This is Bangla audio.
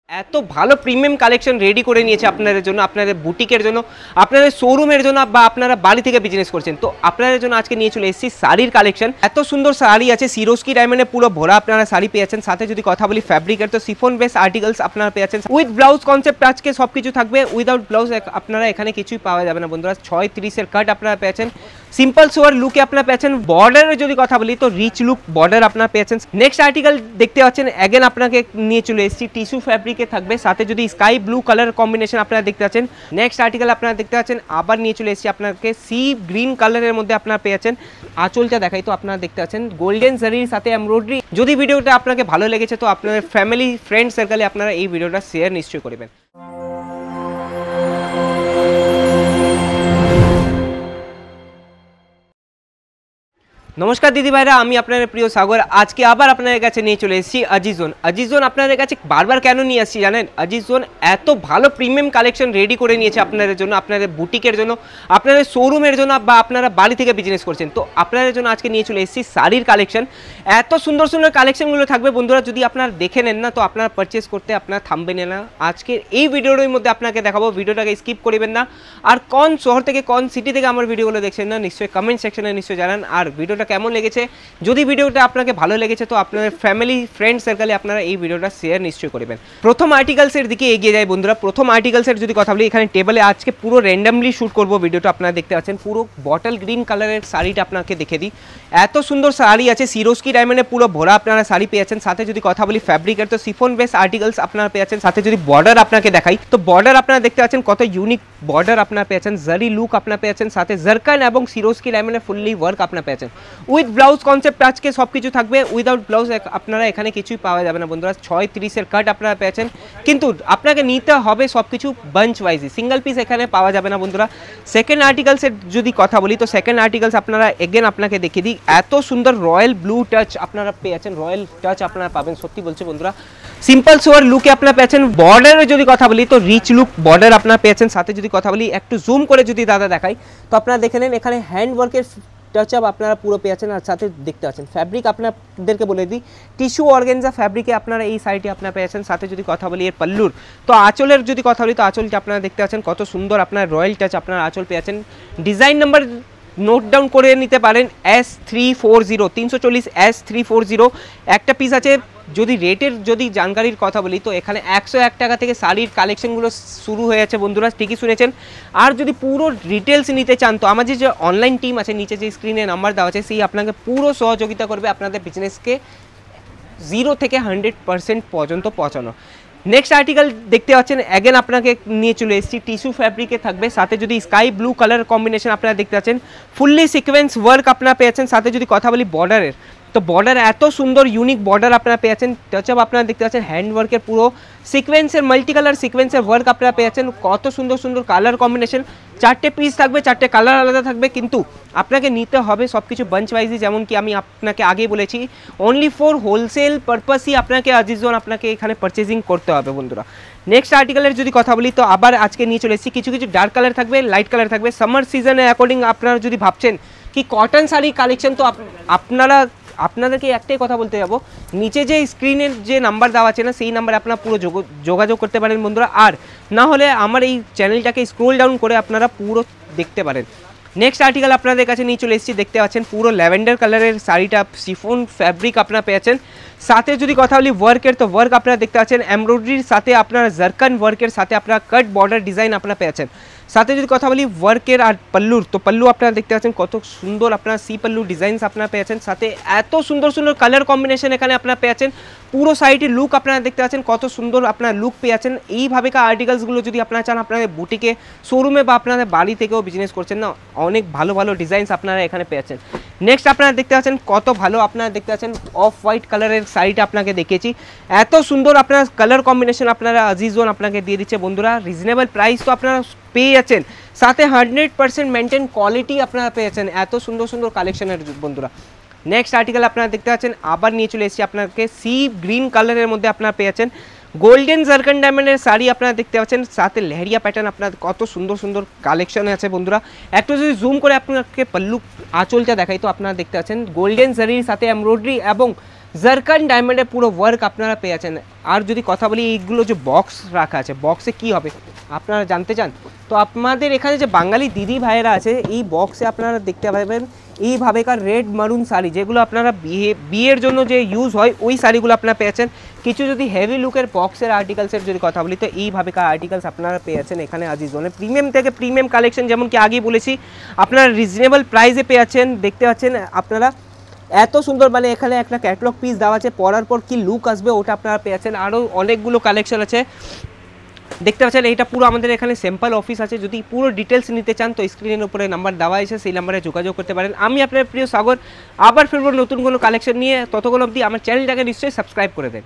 এত ভালো প্রিমিয়াম কালেকশন রেডি করে নিয়েছে আপনাদের জন্য, আপনাদের বুটিকের জন্য, আপনাদের শোরুমের জন্য, বা আপনারা বাড়ি থেকে বিজনেস করছেন। তো আপনাদের জন্য আজকে নিয়ে চলে এসেছি শাড়ির কালেকশন। এত সুন্দর শাড়ি আছে, সিরোস্কি ডায়মন্ডে পুরো ভরা আপনারা শাড়ি পেয়েছেন। সাথে যদি কথা বলি ফ্যাব্রিকের, তো সিফন বেস আর্টিকেলস আপনারা পেয়েছেন উইথ ব্লাউজ কনসেপ্ট। আজকে সব কিছু থাকবে, উইদাউট ব্লাউজ আপনারা এখানে কিছুই পাওয়া যাবে না বন্ধুরা। 6:30-এর কাট আপনারা পেয়েছেন, সিম্পল সোয়ার লুকে আপনারা পেয়েছেন। বর্ডারের যদি কথা বলি তো রিচ লুক বর্ডার আপনারা পেয়েছেন। নেক্সট আর্টিকেল দেখতে পাচ্ছেন, অ্যাগেন আপনাকে নিয়ে চলে এসেছি টিস্যু ফ্যাব্রিকে থাকবে, সাথে যদি স্কাই ব্লু কালার কম্বিনেশন আপনারা দেখতে পাচ্ছেন। নেক্সট আর্টিকেল আপনারা দেখতে পাচ্ছেন, আবার নিয়ে চলে এসেছি আপনাকে সি গ্রিন কালারের মধ্যে আপনারা পেয়েছেন। আঁচলটা দেখাই, তো আপনারা দেখতে পাচ্ছেন গোল্ডেন জারির সাথে এমব্রয়ডারি। যদি ভিডিওটা আপনাকে ভালো লেগেছে তো আপনাদের ফ্যামিলি ফ্রেন্ড সার্কেলে আপনারা এই ভিডিওটা শেয়ার নিশ্চয়ই করবেন। নমস্কার দিদি ভাইরা, আমি আপনাদের প্রিয় সাগর। আজকে আবার আপনাদের কাছে নিয়ে চলে এসেছি আজিজোন। আজিজোন আপনাদের কাছে বারবার কেন নিয়ে আসছি জানেন? আজিজোন এত ভালো প্রিমিয়াম কালেকশন রেডি করে নিয়েছে আপনাদের জন্য, আপনাদের বুটিকের জন্য, আপনাদের শোরুমের জন্য, বা আপনারা বাড়ি থেকে বিজনেস করছেন। তো আপনাদের জন্য আজকে নিয়ে চলে এসেছি শাড়ির কালেকশন। এত সুন্দর সুন্দর কালেকশনগুলো থাকবে বন্ধুরা, যদি আপনারা দেখে নেন না তো আপনারা পারচেস করতে আপনারা থামবেন না। আজকে এই ভিডিওর মধ্যে আপনাকে দেখাবো, ভিডিওটাকে স্কিপ করবেন না। আর কোন শহর থেকে, কোন সিটি থেকে আমার ভিডিওগুলো দেখছেন না নিশ্চয়ই কমেন্ট সেকশনে নিশ্চয়ই জানান। আর ভিডিওটা কেমন লেগেছে, যদি ভিডিওটা আপনাকে ভালো লেগেছে তো আপনাদের ফ্যামিলি ফ্রেন্ড সার্কেলে আপনারা এই ভিডিওটা শেয়ার নিশ্চয়ই করবেন। প্রথম আর্টিকেলসের দিকে এগিয়ে যায় বন্ধুরা। প্রথম আর্টিকেলসের যদি কথা বলি, এখানে টেবিলে আজকে পুরো র্যান্ডমলি শ্যুট করব ভিডিওটা। আপনারা দেখতে পাচ্ছেন পুরো বটল গ্রিন কালারের শাড়িটা আপনাকে দেখে দিই। এত সুন্দর শাড়ি আছে, সিরোস্কি ডায়মন্ডে পুরো ভরা আপনারা শাড়ি পেয়েছেন। সাথে যদি কথা বলি ফ্যাব্রিকের, তো সিফন বেস আর্টিকেলস আপনারা পেয়েছেন। সাথে যদি বর্ডার আপনাকে দেখাই, তো বর্ডার আপনারা দেখতে পাচ্ছেন কত ইউনিক বর্ডার আপনারা পেয়েছেন। জারি লুক আপনারা পেয়েছেন, সাথে জারকান এবং সিরোস্কি ডায়মন্ডে ফুললি ওয়ার্ক আপনারা পেয়েছেন। উইথ ব্লাউজ কনসেপ্ট আজকে সব কিছু থাকবে, উইদাউট ব্লাউজ আপনারা এখানে কিছুই পাওয়া যাবে না বন্ধুরা। 6:30-এর কাট আপনারা পেয়েছেন, কিন্তু আপনাকে নিতে হবে সব কিছু বাঞ্চ ওয়াইজই, সিঙ্গেল পিস এখানে পাওয়া যাবে না বন্ধুরা। সেকেন্ড আর্টিকেলসের যদি কথা বলি, তো সেকেন্ড আর্টিকেলস আপনারা এগেন আপনাকে দেখিয়ে দিই। এত সুন্দর রয়্যাল ব্লু টাচ আপনারা পেয়েছেন, রয়্যাল টাচ আপনারা পাবেন, সত্যি বলছি বন্ধুরা। সিম্পল সোয়ার লুকে আপনারা পেয়েছেন। বর্ডারের যদি কথা বলি তো রিচ লুক বর্ডার আপনারা পেয়েছেন। সাথে যদি কথা বলি একটু জুম করে যদি দাদা দেখাই, তো আপনারা দেখে নেন এখানে হ্যান্ড ওয়ার্কের টাচ আপ আপনারা পুরো পেয়েছেন। আর সাথে দেখতে পাচ্ছেন ফ্যাব্রিক আপনাদেরকে বলে দিই, টিস্যু অর্গানজা ফ্যাব্রিকে আপনারা এই শাড়িটি আপনারা পেয়েছেন। সাথে যদি কথা বলি এর পাল্লুর, তো আঁচলের যদি কথা বলি তো আঁচলটা আপনারা দেখতে পাচ্ছেন কত সুন্দর আপনার রয়্যাল টাচ আপনারা আঁচল পেয়েছেন। ডিজাইন নাম্বার নোট ডাউন করে নিতে পারেন, S340 340 S340 একটা পিস আছে। যদি রেটের যদি জানকারির কথা বলি তো এখানে 101 টাকা থেকে শাড়ির কালেকশনগুলো শুরু হয়ে আছে বন্ধুরা, ঠিকই শুনেছেন। আর যদি পুরো ডিটেলস নিতে চান তো আমাদের যে অনলাইন টিম আছে, নিচে যে স্ক্রিনে নাম্বার দেওয়া আছে, সেই আপনাকে পুরো সহযোগিতা করবে আপনাদের বিজনেসকে 0 থেকে 100% পর্যন্ত পৌঁছানো। নেক্সট আর্টিকেল দেখতে পাচ্ছেন, অ্যাগেন আপনাকে নিয়ে চলে এসেছি টিস্যু ফ্যাব্রিকে থাকবে। সাথে যদি স্কাই ব্লু কালার কম্বিনেশন আপনারা দেখতে পাচ্ছেন, ফুললি সিকোয়েন্স ওয়ার্ক আপনারা পেয়েছেন। সাথে যদি কথা বলি বর্ডারের, তো বর্ডার এত সুন্দর ইউনিক বর্ডার আপনারা পেয়েছেন। টাচ আপ আপনারা দেখতে পাচ্ছেন হ্যান্ড ওয়ার্কের পুরো সিকোয়েন্সের মাল্টি কালার সিকোয়েন্সের ওয়ার্ক আপনারা পেয়েছেন। কত সুন্দর সুন্দর কালার কম্বিনেশন, 4টে পিস থাকবে, 4টে কালার আলাদা থাকবে, কিন্তু আপনাকে নিতে হবে সব কিছু বাঞ্চ ওয়াইজই। যেমন কি আমি আপনাকে আগে বলেছি, অনলি ফর হোলসেল পারপাসই আপনাকে আজিজোন আপনাকে এখানে পারচেজিং করতে হবে বন্ধুরা। নেক্সট আর্টিকেলের যদি কথা বলি তো আবার আজকে নিয়ে চলে এসেছি, কিছু কিছু ডার্ক কালার থাকবে, লাইট কালার থাকবে। সামার সিজনের অ্যাকর্ডিং আপনারা যদি ভাবছেন কি কটন শাড়ি কালেকশন, তো আপনাদেরকে একটাই কথা বলতে যাবো, নিচে যে স্ক্রিনের যে নাম্বার দেওয়া আছে না, সেই নাম্বারে আপনারা পুরো যোগাযোগ করতে পারেন বন্ধুরা। আর না হলে আমার এই চ্যানেলটাকে স্ক্রোল ডাউন করে আপনারা পুরো দেখতে পারেন। নেক্সট আর্টিকেল আপনাদের কাছে নিয়ে চলে এসেছি, দেখতে পাচ্ছেন পুরো ল্যাভেন্ডার কালারের শাড়িটা, শিফন ফ্যাব্রিক আপনারা পেয়েছেন। সাথে যদি কথা বলি ওয়ার্কের, তো ওয়ার্ক আপনারা দেখতে পাচ্ছেন এমব্রয়ডারির সাথে আপনারা জারকান ওয়ার্কের সাথে আপনারা কাট বর্ডার ডিজাইন আপনারা পেয়েছেন। সাথে যদি কথা বলি ওয়ার্কের আর পাল্লুর, তো পাল্লু আপনারা দেখতে পাচ্ছেন কত সুন্দর আপনারা সি পাল্লু ডিজাইনস আপনারা পেয়েছেন। সাথে এত সুন্দর সুন্দর কালার কম্বিনেশন এখানে আপনারা পেয়েছেন। পুরো শাড়িটির লুক আপনারা দেখতে পাচ্ছেন কত সুন্দর আপনারা লুক পেয়েছেন। এইভাবে আর্টিকেলসগুলো যদি আপনারা চান আপনাদের বুটিকে, শোরুমে বা আপনাদের বাড়ি থেকেও বিজনেস করছেন না, অনেক ভালো ভালো ডিজাইনস আপনারা এখানে পেয়েছেন। নেক্সট আপনারা দেখতে পাচ্ছেন কত ভালো আপনারা দেখতে পাচ্ছেন অফ হোয়াইট কালারের শাড়িটা আপনাকে দেখিয়েছি। এত সুন্দর আপনার কালার কম্বিনেশন আপনারা আজিজোন আপনাকে দিয়ে দিচ্ছে বন্ধুরা। রিজনেবল প্রাইস তো আপনারা পেয়ে যাচ্ছেন, সাথে 100% মেনটেন কোয়ালিটি আপনারা পেয়েছেন এত সুন্দর সুন্দর কালেকশনের বন্ধুরা। নেক্সট আর্টিকেল আপনারা দেখতে পাচ্ছেন, আবার নিয়ে চলে এসেছি আপনাকে সি গ্রিন কালারের মধ্যে আপনারা পেয়েছেন। গোল্ডেন জারকান ডায়মন্ডের শাড়ি আপনারা দেখতে পাচ্ছেন, সাথে লেহেরিয়া প্যাটার্ন আপনার কত সুন্দর সুন্দর কালেকশন আছে বন্ধুরা। একটু যদি জুম করে আপনাকে পাল্লু আঁচলটা দেখাই, তো আপনারা দেখতে পাচ্ছেন গোল্ডেন জারির সাথে এমব্রয়ডারি এবং জারকান ডায়মন্ডের পুরো ওয়ার্ক আপনারা পেয়ে যাচ্ছেন। আর যদি কথা বলি এইগুলো যে বক্স রাখা আছে, বক্সে কি হবে আপনারা জানতে চান? তো আপনাদের এখানে যে বাঙালি দিদি ভাইয়েরা আছে, এই বক্সে আপনারা দেখতে পাবেন এইভাবেকার রেড মারুন শাড়ি, যেগুলো আপনারা বিয়ের জন্য যে ইউজ হয় ওই শাড়িগুলো আপনারা পেয়েছেন। কিছু যদি হেভি লুকের বক্সের আর্টিকেলসের যদি কথা বলি, তো এইভাবেকার আর্টিকেলস আপনারা পেয়েছেন এখানে আজিজনে। প্রিমিয়াম থেকে প্রিমিয়াম কালেকশন, যেমন কি আগেই বলেছি, আপনারা রিজনেবল প্রাইসে পেয়ে যাচ্ছেন। দেখতে পাচ্ছেন আপনারা এত সুন্দর, মানে এখানে একটা ক্যাটলগ পিস দেওয়া আছে, পরার পর কি লুক আসবে ওটা আপনারা পেয়েছেন। আরও অনেকগুলো কালেকশন আছে দেখতে পাচ্ছেন। এইটা পুরো আমাদের এখানে স্যাম্পল অফিস আছে। যদি পুরো ডিটেলস নিতে চান তো স্ক্রিনের উপরে নাম্বার দেওয়া আছে, সেই নাম্বারে যোগাযোগ করতে পারেন। আমি আপনার প্রিয় সাগর আবার ফিরবো নতুন কোনো কালেকশন নিয়ে। ততক্ষণ অবধি আমার চ্যানেলটাকে নিশ্চয়ই সাবস্ক্রাইব করে দেন।